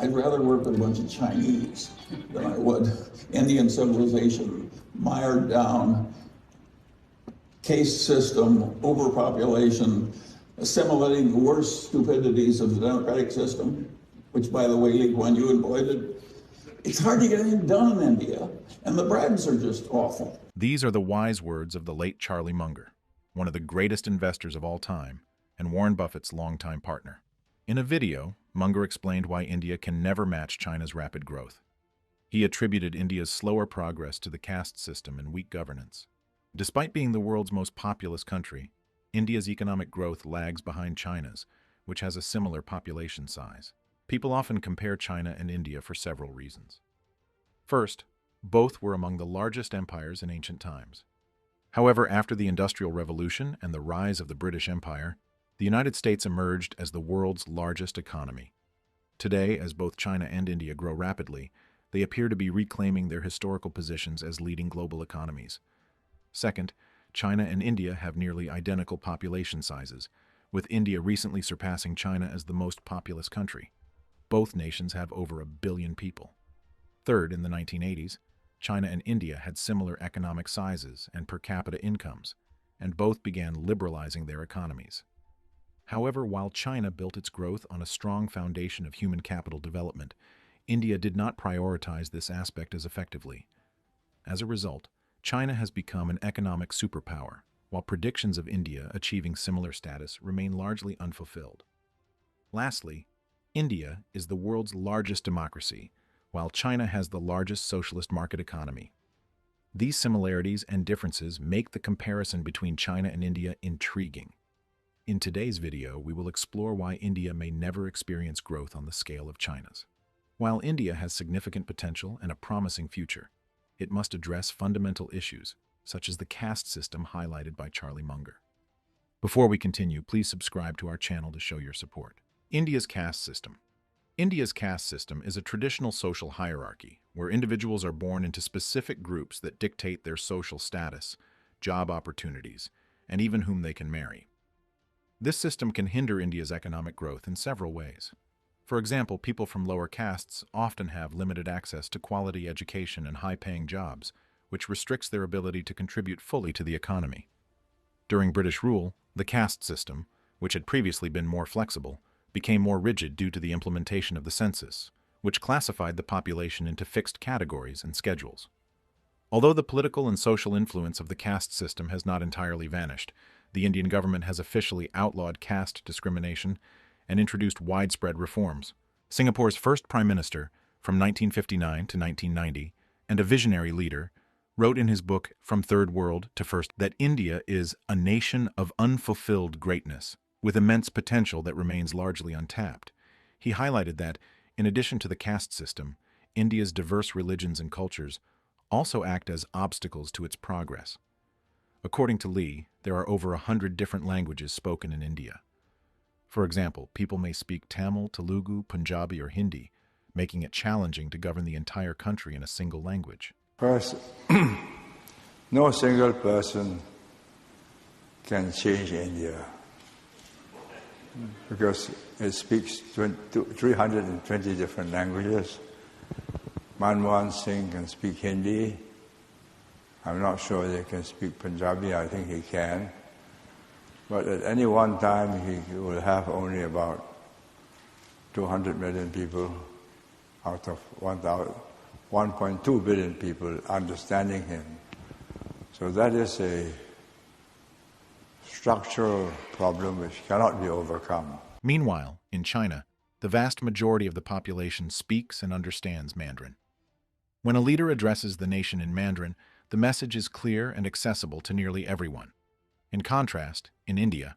I'd rather work with a bunch of Chinese than I would Indian civilization, mired down, caste system, overpopulation, assimilating the worst stupidities of the democratic system, which, by the way, Lee Kuan Yew avoided. It's hard to get anything done in India, and the bribes are just awful. These are the wise words of the late Charli Munger, one of the greatest investors of all time, and Warren Buffett's longtime partner. In a video, Munger explained why India can never match China's rapid growth. He attributed India's slower progress to the caste system and weak governance. Despite being the world's most populous country, India's economic growth lags behind China's, which has a similar population size. People often compare China and India for several reasons. First, both were among the largest empires in ancient times. However, after the Industrial Revolution and the rise of the British Empire, the United States emerged as the world's largest economy. Today, as both China and India grow rapidly, they appear to be reclaiming their historical positions as leading global economies. Second, China and India have nearly identical population sizes, with India recently surpassing China as the most populous country. Both nations have over 1 billion people. Third, in the 1980s, China and India had similar economic sizes and per capita incomes, and both began liberalizing their economies. However, while China built its growth on a strong foundation of human capital development, India did not prioritize this aspect as effectively. As a result, China has become an economic superpower, while predictions of India achieving similar status remain largely unfulfilled. Lastly, India is the world's largest democracy, while China has the largest socialist market economy. These similarities and differences make the comparison between China and India intriguing. In today's video, we will explore why India may never experience growth on the scale of China's. While India has significant potential and a promising future, it must address fundamental issues, such as the caste system highlighted by Charli Munger. Before we continue, please subscribe to our channel to show your support. India's caste system. India's caste system is a traditional social hierarchy where individuals are born into specific groups that dictate their social status, job opportunities, and even whom they can marry. This system can hinder India's economic growth in several ways. For example, people from lower castes often have limited access to quality education and high-paying jobs, which restricts their ability to contribute fully to the economy. During British rule, the caste system, which had previously been more flexible, became more rigid due to the implementation of the census, which classified the population into fixed categories and schedules. Although the political and social influence of the caste system has not entirely vanished, the Indian government has officially outlawed caste discrimination and introduced widespread reforms. Singapore's first prime minister, from 1959 to 1990, and a visionary leader, wrote in his book From Third World to First that India is a nation of unfulfilled greatness, with immense potential that remains largely untapped. He highlighted that, in addition to the caste system, India's diverse religions and cultures also act as obstacles to its progress. According to Lee, there are over 100 different languages spoken in India. For example, people may speak Tamil, Telugu, Punjabi, or Hindi, making it challenging to govern the entire country in a single language. First, no single person can change India because it speaks 320 different languages. Manmohan Singh can speak Hindi. I'm not sure they can speak Punjabi. I think he can. But at any one time, he will have only about 200 million people out of 1.2 billion people understanding him. So that is a structural problem which cannot be overcome. Meanwhile, in China, the vast majority of the population speaks and understands Mandarin. When a leader addresses the nation in Mandarin, the message is clear and accessible to nearly everyone. In contrast, in India,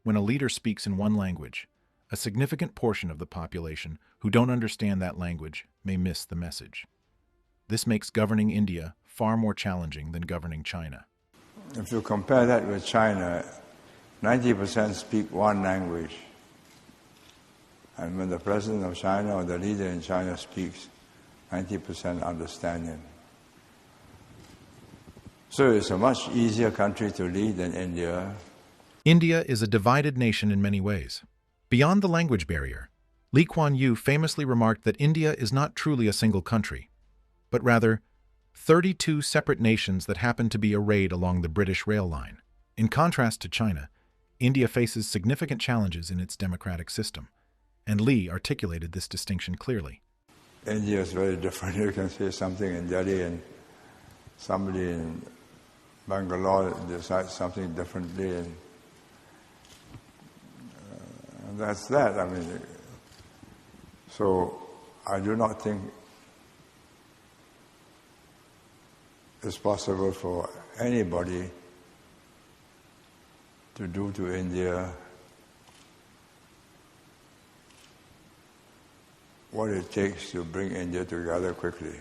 when a leader speaks in one language, a significant portion of the population who don't understand that language may miss the message. This makes governing India far more challenging than governing China. If you compare that with China, 90% speak one language. And when the president of China or the leader in China speaks, 90% understand him. So it's a much easier country to lead than India. India is a divided nation in many ways. Beyond the language barrier, Lee Kuan Yew famously remarked that India is not truly a single country, but rather 32 separate nations that happen to be arrayed along the British rail line. In contrast to China, India faces significant challenges in its democratic system, and Lee articulated this distinction clearly. India is very different. You can say something in Delhi and somebody in Bangalore decides something differently, and that's that. I mean, so I do not think it's possible for anybody to do to India what it takes to bring India together quickly.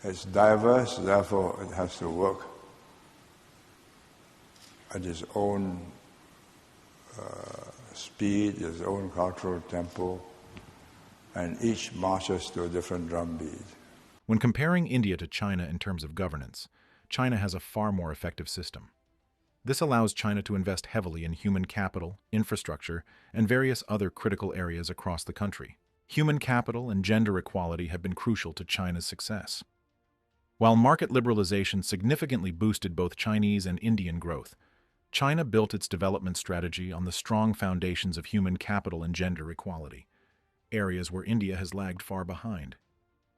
It's diverse, therefore it has to work at its own speed, its own cultural tempo, and each marches to a different drumbeat. When comparing India to China in terms of governance, China has a far more effective system. This allows China to invest heavily in human capital, infrastructure, and various other critical areas across the country. Human capital and gender equality have been crucial to China's success. While market liberalization significantly boosted both Chinese and Indian growth, China built its development strategy on the strong foundations of human capital and gender equality, areas where India has lagged far behind.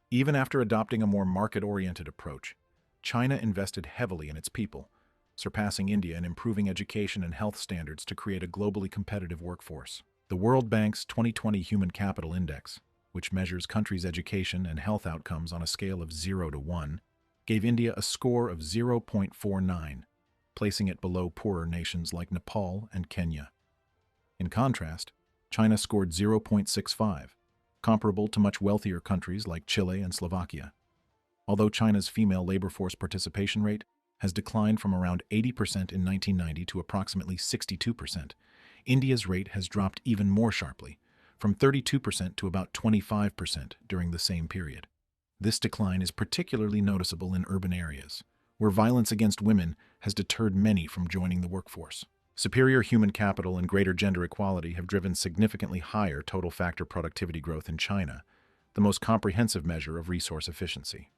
Even after adopting a more market-oriented approach, China invested heavily in its people, surpassing India in improving education and health standards to create a globally competitive workforce. The World Bank's 2020 Human Capital Index, which measures countries' education and health outcomes on a scale of 0 to 1, gave India a score of 0.49, placing it below poorer nations like Nepal and Kenya. In contrast, China scored 0.65, comparable to much wealthier countries like Chile and Slovakia. Although China's female labor force participation rate has declined from around 80% in 1990 to approximately 62%, India's rate has dropped even more sharply, from 32% to about 25% during the same period. This decline is particularly noticeable in urban areas, where violence against women has deterred many from joining the workforce. Superior human capital and greater gender equality have driven significantly higher total factor productivity growth in China, the most comprehensive measure of resource efficiency.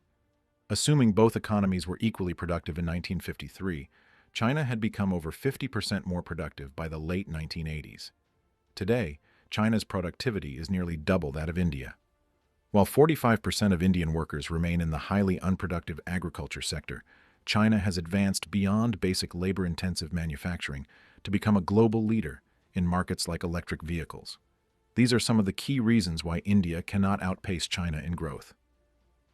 Assuming both economies were equally productive in 1953, China had become over 50% more productive by the late 1980s. Today, China's productivity is nearly double that of India. While 45% of Indian workers remain in the highly unproductive agriculture sector, China has advanced beyond basic labor-intensive manufacturing to become a global leader in markets like electric vehicles. These are some of the key reasons why India cannot outpace China in growth.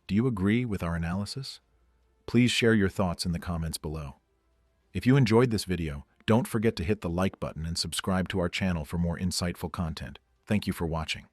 Do you agree with our analysis? Please share your thoughts in the comments below. If you enjoyed this video, don't forget to hit the like button and subscribe to our channel for more insightful content. Thank you for watching.